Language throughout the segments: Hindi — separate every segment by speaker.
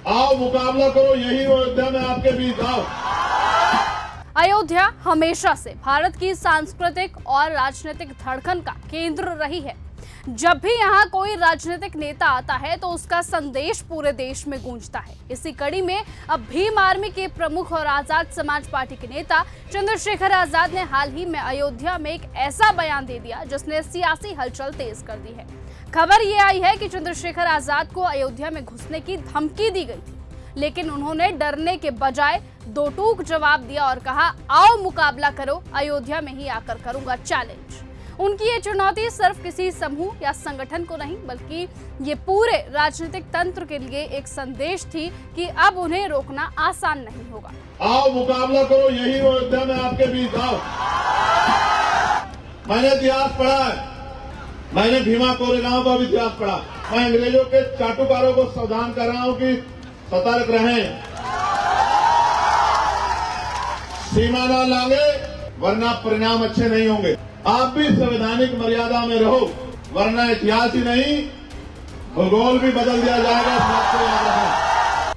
Speaker 1: आओ मुकाबला करो, यही अयोध्या में आपके बीच। आओ।
Speaker 2: अयोध्या हमेशा से भारत की सांस्कृतिक और राजनीतिक धड़कन का केंद्र रही है। जब भी यहाँ कोई राजनीतिक नेता आता है तो उसका संदेश पूरे देश में गूंजता है। इसी कड़ी में अब भीम आर्मी के प्रमुख और आजाद समाज पार्टी के नेता चंद्रशेखर आजाद ने हाल ही में अयोध्या में एक ऐसा बयान दे दिया जिसने सियासी हलचल तेज कर दी है। खबर ये आई है कि चंद्रशेखर आजाद को अयोध्या में घुसने की धमकी दी गई थी, लेकिन उन्होंने डरने के बजाय दो टूक जवाब दिया और कहा, आओ मुकाबला करो, अयोध्या में ही आकर करूंगा चैलेंज। उनकी ये चुनौती सिर्फ किसी समूह या संगठन को नहीं बल्कि ये पूरे राजनीतिक तंत्र के लिए एक संदेश थी कि अब उन्हें रोकना आसान नहीं होगा।
Speaker 1: आओ मुकाबला करो, यही अयोध्या में आपके बीच। आओ। मैंने इतिहास पढ़ा है, मैंने भीमा कोरेगांव का भी इतिहास पढ़ा। मैं अंग्रेजों के चाटुकारों को सावधान कर रहा हूं कि सतर्क रहें, सीमा ना लांगे वरना परिणाम अच्छे नहीं होंगे। आप भी संवैधानिक मर्यादा में रहो, वरना इतिहास ही नहीं भूगोल भी बदल दिया जाएगा। इस बात को याद रखें।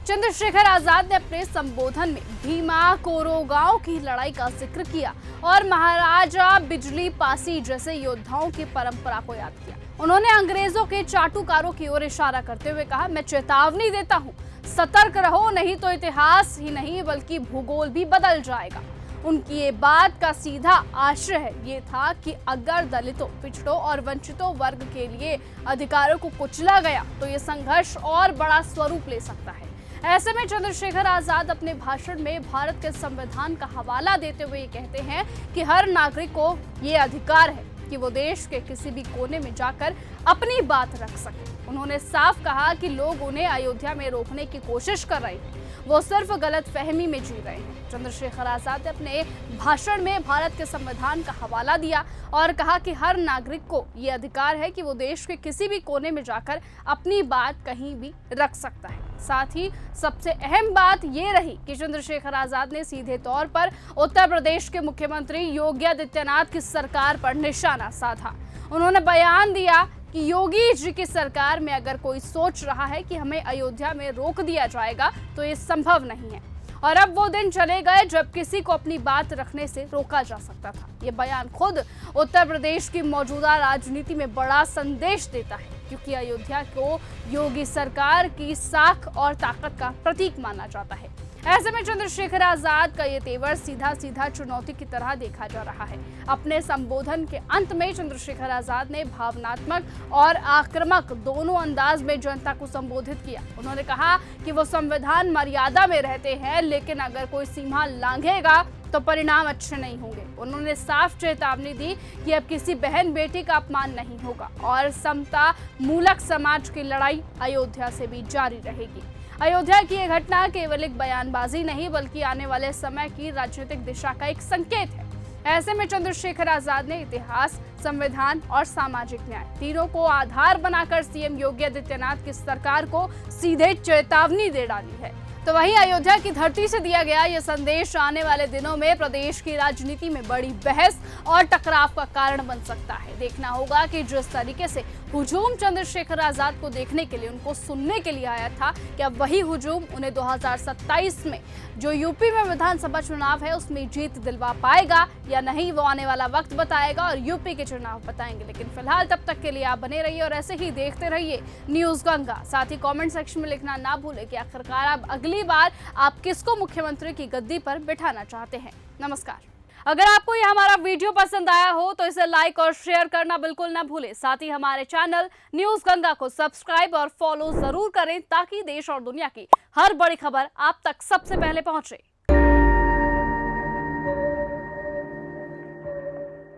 Speaker 2: चंद्रशेखर आजाद ने अपने संबोधन में भीमा कोरेगांव की लड़ाई का जिक्र किया और महाराजा बिजली पासी जैसे योद्धाओं की परंपरा को याद किया। उन्होंने अंग्रेजों के चाटुकारों की ओर इशारा करते हुए कहा, मैं चेतावनी देता हूँ, सतर्क रहो, नहीं तो इतिहास ही नहीं बल्कि भूगोल भी बदल जाएगा। उनकी ये बात का सीधा आशय ये था कि अगर दलितों, पिछड़ों और वंचितों वर्ग के लिए अधिकारों को कुचला गया तो ये संघर्ष और बड़ा स्वरूप ले सकता है। ऐसे में चंद्रशेखर आजाद अपने भाषण में भारत के संविधान का हवाला देते हुए ये कहते हैं कि हर नागरिक को ये अधिकार है कि वो देश के किसी भी कोने में जाकर अपनी बात रख सके। उन्होंने साफ कहा कि लोग उन्हें अयोध्या में रोकने की कोशिश कर रहे हैं, वो सिर्फ गलत फहमी में जी रहे हैं। चंद्रशेखर आजाद ने अपने भाषण में भारत के संविधान का हवाला दिया और कहा कि हर नागरिक को ये अधिकार है कि वो देश के किसी भी कोने में जाकर अपनी बात कहीं भी रख सकता है। साथ ही सबसे अहम बात ये रही कि चंद्रशेखर आजाद ने सीधे तौर पर उत्तर प्रदेश के मुख्यमंत्री योगी आदित्यनाथ की सरकार पर निशाना साधा। उन्होंने बयान दिया कि योगी जी की सरकार में अगर कोई सोच रहा है कि हमें अयोध्या में रोक दिया जाएगा तो ये संभव नहीं है और अब वो दिन चले गए जब किसी को अपनी बात रखने से रोका जा सकता था। ये बयान खुद उत्तर प्रदेश की मौजूदा राजनीति में बड़ा संदेश देता है, क्योंकि अयोध्या को योगी सरकार की साख और ताकत का प्रतीक माना जाता है। ऐसे में चंद्रशेखर आजाद का ये तेवर सीधा सीधा चुनौती की तरह देखा जा रहा है। अपने संबोधन के अंत में चंद्रशेखर आजाद ने भावनात्मक और आक्रामक दोनों अंदाज में जनता को संबोधित किया। उन्होंने कहा कि वो संविधान मर्यादा में रहते हैं, लेकिन अगर कोई सीमा लांघेगा तो परिणाम अच्छे नहीं होंगे। उन्होंने साफ चेतावनी दी कि अब किसी बहन बेटी का अपमान नहीं होगा और समता मूलक समाज की लड़ाई अयोध्या से भी जारी रहेगी। अयोध्या की यह घटना केवल एक बयानबाजी नहीं बल्कि आने वाले समय की राजनीतिक दिशा का एक संकेत है। ऐसे में चंद्रशेखर आजाद ने इतिहास, संविधान और सामाजिक न्याय तीनों को आधार बनाकर सीएम योगी आदित्यनाथ की सरकार को सीधे चेतावनी दे डाली है। तो वहीं अयोध्या की धरती से दिया गया यह संदेश आने वाले दिनों में प्रदेश की राजनीति में बड़ी बहस और टकराव का कारण बन सकता है। देखना होगा कि जिस तरीके से हुजूम चंद्रशेखर आजाद को देखने के लिए, उनको सुनने के लिए आया था, क्या वही हुजूम उन्हें 2027 में जो यूपी में विधानसभा चुनाव है उसमें जीत दिलवा पाएगा या नहीं, वो आने वाला वक्त बताएगा और यूपी के चुनाव बताएंगे। लेकिन फिलहाल तब तक के लिए आप बने रहिए और ऐसे ही देखते रहिए न्यूज गंगा। साथ ही कमेंट सेक्शन में लिखना ना भूलें कि आखिरकार आप अगली बार आप किसको मुख्यमंत्री की गद्दी पर बिठाना चाहते हैं। नमस्कार। अगर आपको यह हमारा वीडियो पसंद आया हो तो इसे लाइक और शेयर करना बिल्कुल ना भूलें। साथ ही हमारे चैनल न्यूज गंगा को सब्सक्राइब और फॉलो जरूर करें ताकि देश और दुनिया की हर बड़ी खबर आप तक सबसे पहले पहुंचे।